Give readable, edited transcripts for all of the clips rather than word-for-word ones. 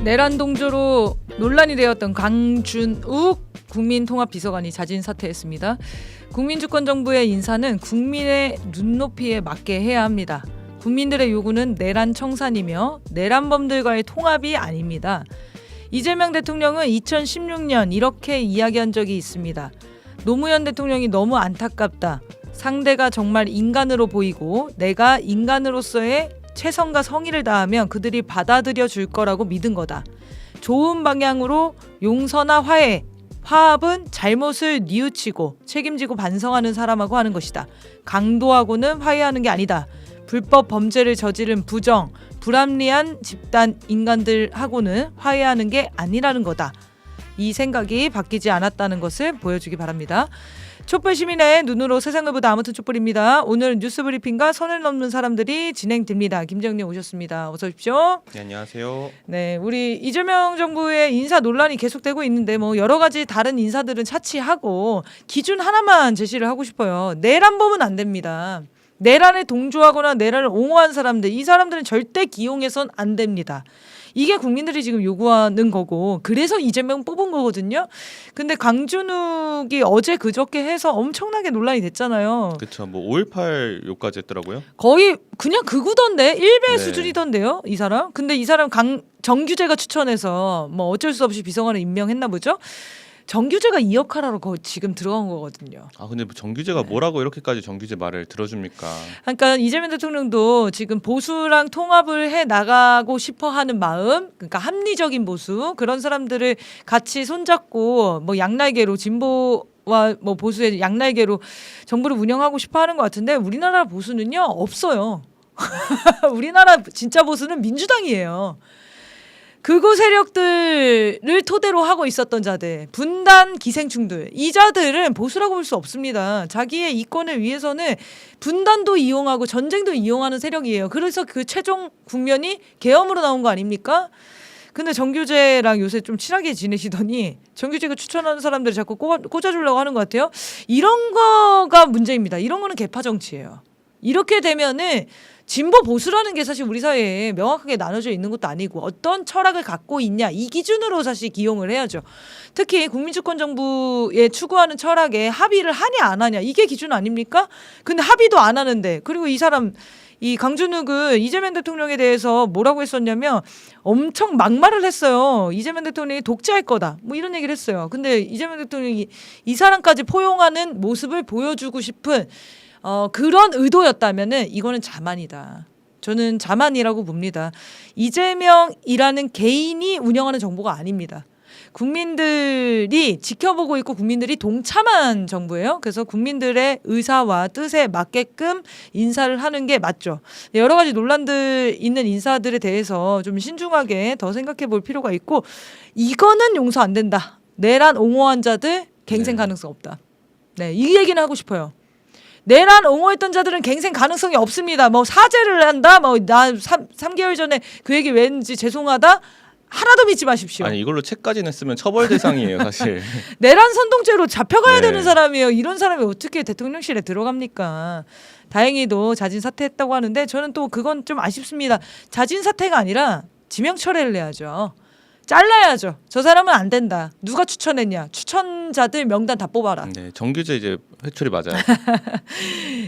내란 동조로 논란이 되었던 강준욱 국민통합비서관이 자진 사퇴했습니다. 국민주권정부의 인사는 국민의 눈높이에 맞게 해야 합니다. 국민들의 요구는 내란 청산이며 내란범들과의 통합이 아닙니다. 이재명 대통령은 2016년 이렇게 이야기한 적이 있습니다. 노무현 대통령이 너무 안타깝다. 상대가 정말 인간으로 보이고 내가 인간으로서의 최선과 성의를 다하면 그들이 받아들여 줄 거라고 믿은 거다. 좋은 방향으로 용서나 화해, 화합은 잘못을 뉘우치고 책임지고 반성하는 사람하고 하는 것이다. 강도하고는 화해하는 게 아니다. 불법 범죄를 저지른 부정, 불합리한 집단 인간들하고는 화해하는 게 아니라는 거다. 이 생각이 바뀌지 않았다는 것을 보여주기 바랍니다. 촛불 시민의 눈으로 세상을 보다 아무튼 촛불입니다. 오늘 뉴스 브리핑과 선을 넘는 사람들이 진행됩니다. 김정님 오셨습니다. 어서 오십시오. 네, 안녕하세요. 네, 우리 이재명 정부의 인사 논란이 계속되고 있는데 뭐 여러 가지 다른 인사들은 차치하고 기준 하나만 제시를 하고 싶어요. 내란범은 안 됩니다. 내란에 동조하거나 내란을 옹호한 사람들, 이 사람들은 절대 기용해선 안 됩니다. 이게 국민들이 지금 요구하는 거고 그래서 이재명 뽑은 거거든요. 근데 강준욱이 어제 그저께 해서 엄청나게 논란이 됐잖아요. 그렇죠. 뭐 5.18 욕까지 했더라고요. 거의 그냥 극우던데 1배 네. 수준이던데요, 이 사람. 근데 이 사람 정규재가 추천해서 뭐 어쩔 수 없이 비서관을 임명했나 보죠. 정규재가 이 역할하러 지금 들어간 거거든요. 아 근데 뭐 정규재가 뭐라고 이렇게까지 정규재 말을 들어줍니까? 그러니까 이재명 대통령도 지금 보수랑 통합을 해 나가고 싶어하는 마음, 그러니까 합리적인 보수 그런 사람들을 같이 손잡고 뭐 양날개로 진보와 뭐 보수의 양날개로 정부를 운영하고 싶어하는 것 같은데 우리나라 보수는요 없어요. 우리나라 진짜 보수는 민주당이에요. 극우 세력들을 토대로 하고 있었던 자들, 분단 기생충들, 이 자들은 보수라고 볼 수 없습니다. 자기의 이권을 위해서는 분단도 이용하고 전쟁도 이용하는 세력이에요. 그래서 그 최종 국면이 계엄으로 나온 거 아닙니까? 근데 정규재랑 요새 좀 친하게 지내시더니 정규재가 추천하는 사람들을 자꾸 꽂아주려고 하는 것 같아요. 이런 거가 문제입니다. 이런 거는 계파 정치예요. 이렇게 되면은 진보 보수라는 게 사실 우리 사회에 명확하게 나눠져 있는 것도 아니고 어떤 철학을 갖고 있냐 이 기준으로 사실 기용을 해야죠. 특히 국민주권정부에 추구하는 철학에 합의를 하냐 안 하냐 이게 기준 아닙니까? 근데 합의도 안 하는데 그리고 이 사람 이 강준욱은 이재명 대통령에 대해서 뭐라고 했었냐면 엄청 막말을 했어요. 이재명 대통령이 독재할 거다 뭐 이런 얘기를 했어요. 근데 이재명 대통령이 이 사람까지 포용하는 모습을 보여주고 싶은 그런 의도였다면은 이거는 자만이다. 저는 자만이라고 봅니다. 이재명이라는 개인이 운영하는 정부가 아닙니다. 국민들이 지켜보고 있고 국민들이 동참한 정부예요. 그래서 국민들의 의사와 뜻에 맞게끔 인사를 하는 게 맞죠. 여러 가지 논란들 있는 인사들에 대해서 좀 신중하게 더 생각해 볼 필요가 있고 이거는 용서 안 된다. 내란 옹호한 자들 갱생 가능성 없다. 네, 이 얘기는 하고 싶어요. 내란 옹호했던 자들은 갱생 가능성이 없습니다. 뭐 사죄를 한다. 뭐 나 3개월 전에 그 얘기 왠지 죄송하다. 하나도 믿지 마십시오. 아니 이걸로 책까지 냈으면 처벌 대상이에요, 사실. 내란 선동죄로 잡혀가야 네. 되는 사람이에요. 이런 사람이 어떻게 대통령실에 들어갑니까? 다행히도 자진 사퇴했다고 하는데 저는 또 그건 좀 아쉽습니다. 자진 사퇴가 아니라 지명 철회를 해야죠. 잘라야죠. 저 사람은 안 된다. 누가 추천했냐? 추천자들 명단 다 뽑아라. 네, 정규재 이제 회초리 맞아요.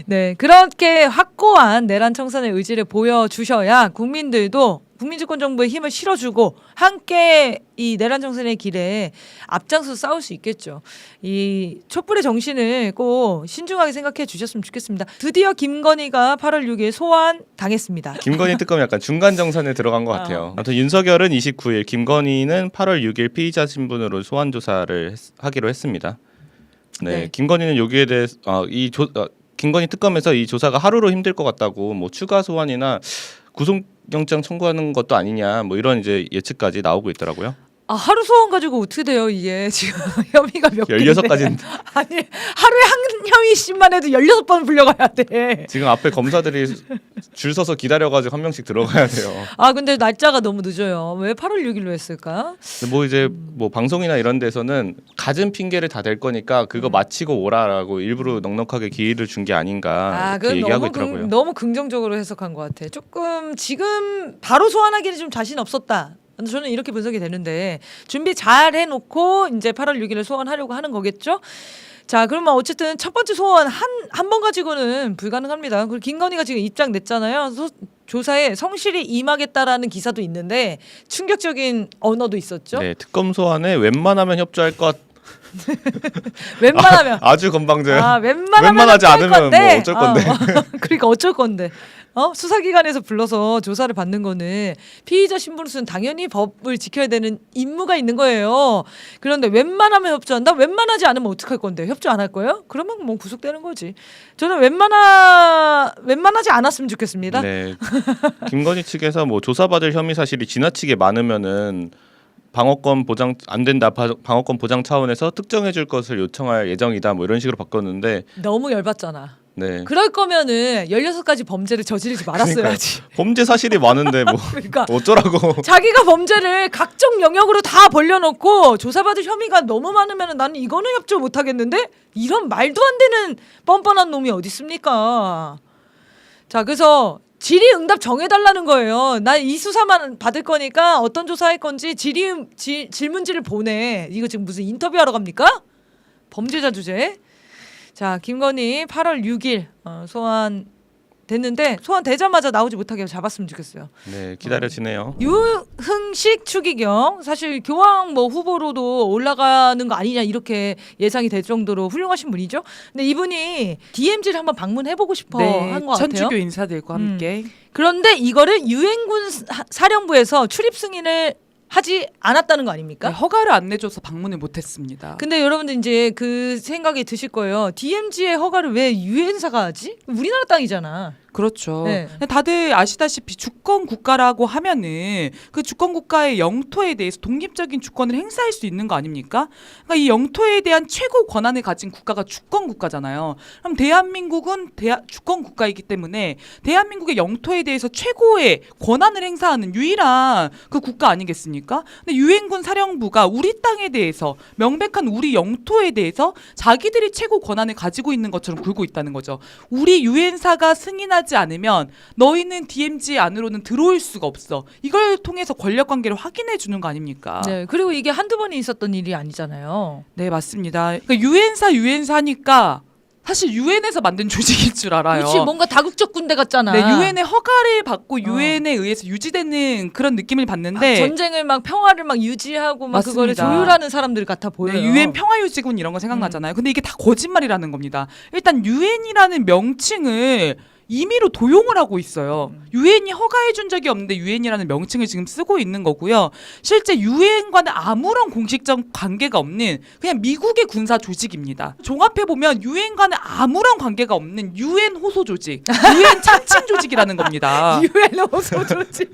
네, 그렇게 확고한 내란 청산의 의지를 보여주셔야 국민들도 국민주권정부에 힘을 실어주고 함께 이 내란 청산의 길에 앞장서 싸울 수 있겠죠. 이 촛불의 정신을 꼭 신중하게 생각해 주셨으면 좋겠습니다. 드디어 김건희가 8월 6일 소환 당했습니다. 김건희 특검이 약간 중간 정산에 들어간 것 같아요. 아무튼 윤석열은 29일, 김건희는 8월 6일 피의자 신분으로 소환 조사를 하기로 했습니다. 네, 김건희는 여기에 대해서 김건희 특검에서 이 조사가 하루로 힘들 것 같다고 뭐 추가 소환이나 구속영장 청구하는 것도 아니냐 뭐 이런 이제 예측까지 나오고 있더라고요. 아, 하루 소원 가지고 어떻게 돼요 이게 지금 혐의가 몇 개인데 16가지인데 아니 하루에 한 혐의씩만 해도 16번 불려가야 돼. 지금 앞에 검사들이 줄 서서 기다려가지고 한 명씩 들어가야 돼요. 아 근데 날짜가 너무 늦어요. 왜 8월 6일로 했을까? 뭐 이제 뭐 방송이나 이런 데서는 갖은 핑계를 다 댈 거니까 그거 마치고 오라라고 일부러 넉넉하게 기회를 준 게 아닌가 이렇게 얘기하고 있더라고요. 너무 긍정적으로 해석한 것 같아. 조금 지금 바로 소환하기는 좀 자신 없었다. 저는 이렇게 분석이 되는데 준비 잘 해놓고 이제 8월 6일에 소환하려고 하는 거겠죠. 자, 그러면 어쨌든 첫 번째 소환 한 번 가지고는 불가능합니다. 그리고 김건희가 지금 입장 냈잖아요. 조사에 성실히 임하겠다라는 기사도 있는데 충격적인 언어도 있었죠. 네, 특검 소환에 웬만하면 협조할 것. 웬만하면 아주 건방져요. 웬만하지 않으면 뭐 어쩔 건데. 그러니까 어쩔 건데. 수사기관에서 불러서 조사를 받는 거는 피의자 신분으로서는 당연히 법을 지켜야 되는 임무가 있는 거예요. 그런데 웬만하면 협조한다? 웬만하지 않으면 어떡할 건데? 협조 안 할 거예요? 그러면 뭐 구속되는 거지. 저는 웬만하지 않았으면 좋겠습니다. 네. 김건희 측에서 뭐 조사받을 혐의 사실이 지나치게 많으면은 방어권 보장 안 된다. 방어권 보장 차원에서 특정해 줄 것을 요청할 예정이다. 뭐 이런 식으로 바꿨는데 너무 열받잖아. 네. 그럴 거면은 16가지 범죄를 저지르지 말았어야지. 범죄 사실이 많은데 뭐 그러니까 어쩌라고. 자기가 범죄를 각종 영역으로 다 벌려놓고 조사받을 혐의가 너무 많으면 나는 이거는 협조 못 하겠는데 이런 말도 안 되는 뻔뻔한 놈이 어디 있습니까? 자, 그래서 질의응답 정해달라는 거예요. 나 이 수사만 받을 거니까 어떤 조사할 건지 질문지를 보내. 이거 지금 무슨 인터뷰하러 갑니까? 범죄자 주제. 자, 김건희 8월 6일 소환됐는데 소환되자마자 나오지 못하게 잡았으면 좋겠어요. 네, 기다려지네요. 유흥식 추기경 사실 교황 뭐 후보로도 올라가는 거 아니냐 이렇게 예상이 될 정도로 훌륭하신 분이죠. 근데 이분이 DMZ를 한번 방문해보고 싶어 한 것 같아요. 천주교 인사들과 함께. 그런데 이거를 유엔군 사령부에서 출입 승인을 하지 않았다는 거 아닙니까? 네, 허가를 안 내줘서 방문을 못했습니다. 근데 여러분들 이제 그 생각이 드실 거예요. DMZ의 허가를 왜 유엔사가 하지? 우리나라 땅이잖아. 그렇죠. 네. 다들 아시다시피 주권 국가라고 하면은 그 주권 국가의 영토에 대해서 독립적인 주권을 행사할 수 있는 거 아닙니까? 그러니까 이 영토에 대한 최고 권한을 가진 국가가 주권 국가잖아요. 그럼 대한민국은 주권 국가이기 때문에 대한민국의 영토에 대해서 최고의 권한을 행사하는 유일한 그 국가 아니겠습니까? 근데 유엔군 사령부가 우리 땅에 대해서 명백한 우리 영토에 대해서 자기들이 최고 권한을 가지고 있는 것처럼 굴고 있다는 거죠. 우리 유엔사가 승인하지 않으면 너희는 DMZ 안으로는 들어올 수가 없어. 이걸 통해서 권력 관계를 확인해 주는 거 아닙니까? 네. 그리고 이게 한두 번이 있었던 일이 아니잖아요. 네, 맞습니다. 그러니까 유엔사니까 사실 유엔에서 만든 조직일 줄 알아요. 그렇지, 뭔가 다국적 군대 같잖아. 네, 유엔의 허가를 받고 유엔에 의해서 유지되는 그런 느낌을 받는데 전쟁을 막 평화를 막 유지하고 막 맞습니다. 그거를 조율하는 사람들 같아 보여요. 네, 유엔 평화유지군 이런 거 생각나잖아요. 근데 이게 다 거짓말이라는 겁니다. 일단 유엔이라는 명칭을 임의로 도용을 하고 있어요. 유엔이 허가해 준 적이 없는데 유엔이라는 명칭을 지금 쓰고 있는 거고요. 실제 유엔과는 아무런 공식적 관계가 없는 그냥 미국의 군사 조직입니다. 종합해 보면 유엔과는 아무런 관계가 없는 유엔 호소 조직, 유엔 찬칭 조직이라는 겁니다. 유엔 호소 조직.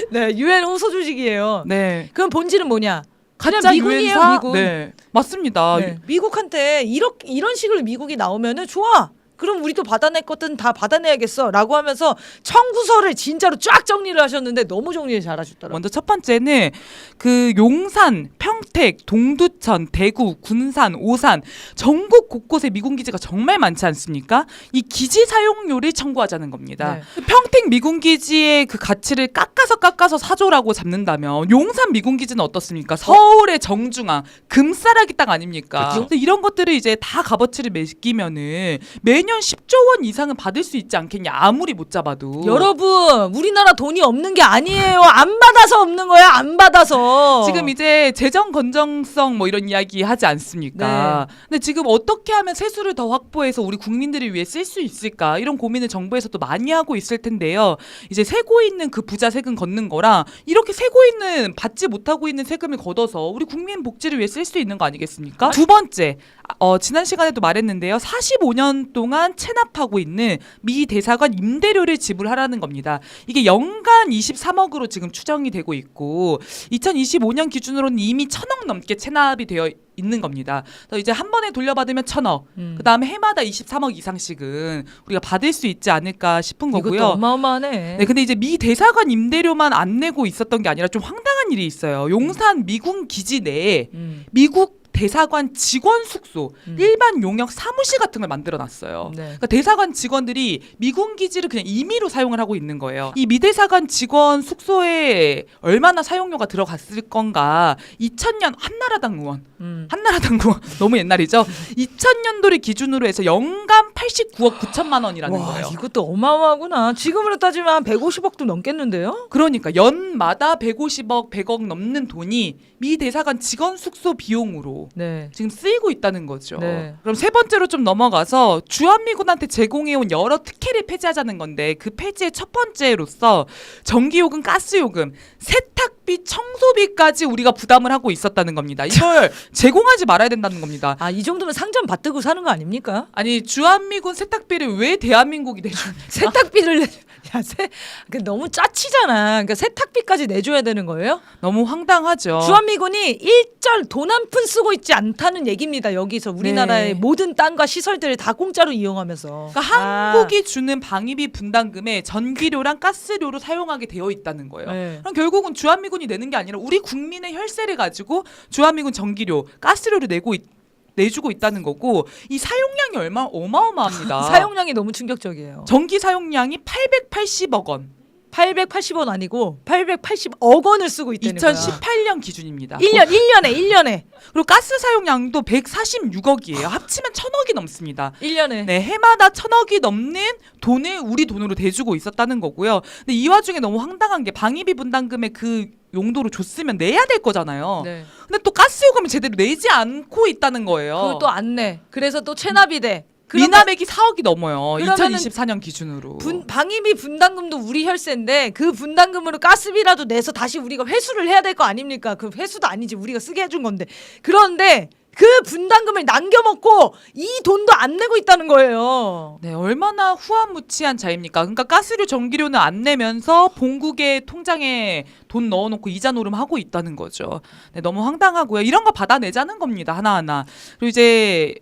네, 유엔 호소 조직이에요. 네. 그럼 본질은 뭐냐? 그냥 가짜 미군이에요, 유엔사? 미군. 네, 맞습니다. 네. 미국한테 이런 식으로 미국이 나오면은 좋아. 그럼 우리도 받아낼 것들은 다 받아내야겠어 라고 하면서 청구서를 진짜로 쫙 정리를 하셨는데 너무 정리를 잘하셨더라고요. 먼저 첫 번째는 그 용산, 평택, 동두천, 대구, 군산, 오산 전국 곳곳에 미군 기지가 정말 많지 않습니까? 이 기지 사용료를 청구하자는 겁니다. 네. 평택 미군 기지의 그 가치를 깎아서 사조라고 잡는다면 용산 미군 기지는 어떻습니까? 서울의 정중앙 금싸라기 땅 아닙니까? 그쵸? 근데 이런 것들을 이제 다 값어치를 매기면은 매년 10조 원 이상은 받을 수 있지 않겠냐? 아무리 못 잡아도. 여러분, 우리나라 돈이 없는 게 아니에요. 안 받아서 없는 거야. 안 받아서. 지금 이제 재정 건전성 뭐 이런 이야기 하지 않습니까? 근데 지금 어떻게 하면 세수를 더 확보해서 우리 국민들을 위해 쓸 수 있을까? 이런 고민을 정부에서 또 많이 하고 있을 텐데요. 이제 세고 있는 그 부자 세금 걷는 거랑 이렇게 세고 있는 받지 못하고 있는 세금을 걷어서 우리 국민 복지를 위해 쓸 수 있는 거 아니겠습니까? 두 번째, 지난 시간에도 말했는데요. 45년 동안 체납하고 있는 미 대사관 임대료를 지불하라는 겁니다. 이게 연간 23억으로 지금 추정이 되고 있고 2025년 기준으로는 이미 1,000억 넘게 체납이 되어 있는 겁니다. 그래서 이제 한 번에 돌려받으면 1,000억, 그다음에 해마다 23억 이상씩은 우리가 받을 수 있지 않을까 싶은 거고요. 이것도 어마어마하네. 네, 근데 이제 미 대사관 임대료만 안 내고 있었던 게 아니라 좀 황당한 일이 있어요. 용산 미군 기지 내에 미국 대사관 직원 숙소, 일반 용역 사무실 같은 걸 만들어놨어요. 네. 그러니까 대사관 직원들이 미군 기지를 그냥 임의로 사용을 하고 있는 거예요. 이 미대사관 직원 숙소에 얼마나 사용료가 들어갔을 건가? 2000년 한나라당 의원 너무 옛날이죠. 2000년도를 기준으로 해서 연간 89억 9천만 원이라는 와, 거예요. 이것도 어마어마하구나. 지금으로 따지면 한 150억도 넘겠는데요? 그러니까 연마다 150억, 100억 넘는 돈이 미 대사관 직원 숙소 비용으로 네. 지금 쓰이고 있다는 거죠. 네. 그럼 세 번째로 좀 넘어가서 주한미군한테 제공해온 여러 특혜를 폐지하자는 건데 그 폐지의 첫 번째로서 전기요금, 가스요금, 세탁비, 청소비까지 우리가 부담을 하고 있었다는 겁니다. 이걸 제공하지 말아야 된다는 겁니다. 아, 이 정도면 상점 받들고 사는 거 아닙니까? 아니 주한미군 세탁비를 왜 대한민국이 내줍니까? 세탁비를 야, 너무 짜치잖아. 그러니까 세탁비까지 내줘야 되는 거예요? 너무 황당하죠. 주한미군이 일절 돈 한 푼 쓰고 있지 않다는 얘기입니다. 여기서 우리나라의 네. 모든 땅과 시설들을 다 공짜로 이용하면서. 그러니까 한국이 주는 방위비 분담금에 전기료랑 가스료로 사용하게 되어 있다는 거예요. 네. 그럼 결국은 주한미군이 내는 게 아니라 우리 국민의 혈세를 가지고 주한미군 전기료, 가스료를 내주고 있다는 거고 이 사용량이 어마어마합니다. 사용량이 너무 충격적이에요. 전기 사용량이 880억 원. 880원 아니고 880억 원을 쓰고 있다는 거야. 2018년 기준입니다. 1년에 그리고 가스 사용량도 146억이에요. 합치면 1000억이 넘습니다. 1년에. 네, 해마다 1000억이 넘는 돈을 우리 돈으로 대주고 있었다는 거고요. 근데 이 와중에 너무 황당한 게 방위비 분담금에 그 용도로 줬으면 내야 될 거잖아요. 네. 근데 또 가스요금을 제대로 내지 않고 있다는 거예요. 그걸 또 안 내. 그래서 또 체납이 돼. 미납액이 4억이 넘어요. 그러면은 2024년 기준으로. 방위비 분담금도 우리 혈세인데 그 분담금으로 가스비라도 내서 다시 우리가 회수를 해야 될 거 아닙니까? 그 회수도 아니지. 우리가 쓰게 해준 건데. 그런데 그 분담금을 남겨먹고 이 돈도 안 내고 있다는 거예요. 네, 얼마나 후한무치한 자입니까? 그러니까 가스료, 전기료는 안 내면서 본국의 통장에 돈 넣어놓고 이자 노름하고 있다는 거죠. 네, 너무 황당하고요. 이런 거 받아내자는 겁니다. 하나하나. 그리고 이제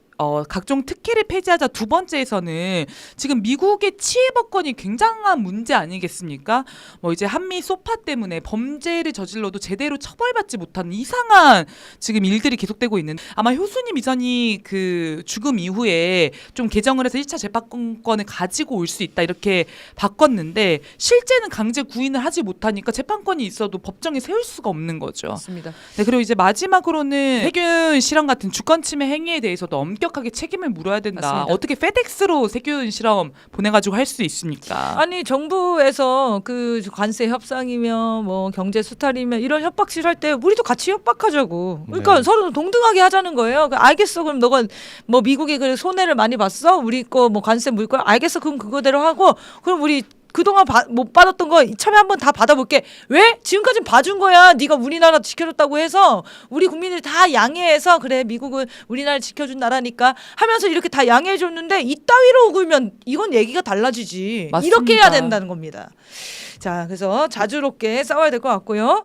각종 특혜를 폐지하자 두 번째에서는 지금 미국의 치해법권이 굉장한 문제 아니겠습니까? 뭐 이제 한미 소파 때문에 범죄를 저질러도 제대로 처벌받지 못하는 이상한 지금 일들이 계속되고 있는 아마 효수님 이전이 그 죽음 이후에 좀 개정을 해서 1차 재판권을 가지고 올 수 있다 이렇게 바꿨는데 실제는 강제 구인을 하지 못하니까 재판권이 있어도 법정에 세울 수가 없는 거죠. 맞습니다. 네, 그리고 이제 마지막으로는 세균 실험 같은 주권 침해 행위에 대해서도 엄격하게 책임을 물어야 된다. 맞습니다. 어떻게 페덱스로 세균 실험 보내가지고 할 수 있습니까? 아니 정부에서 그 관세 협상이며 뭐 경제 수탈이며 이런 협박질 할 때 우리도 같이 협박하자고. 그러니까 네. 서로 동등하게 하자는 거예요. 알겠어. 그럼 너가 뭐 미국이 그 손해를 많이 봤어. 우리 거 뭐 관세 물 거야. 알겠어. 그럼 그거대로 하고 그럼 우리 그동안 못 받았던 거 이참에 한번 다 받아볼게. 왜? 지금까지는 봐준 거야. 네가 우리나라 지켜줬다고 해서 우리 국민들이 다 양해해서 그래 미국은 우리나라 지켜준 나라니까 하면서 이렇게 다 양해해줬는데 이따위로 굴면 이건 얘기가 달라지지. 맞습니다. 이렇게 해야 된다는 겁니다. 자, 그래서 자주롭게 싸워야 될 것 같고요.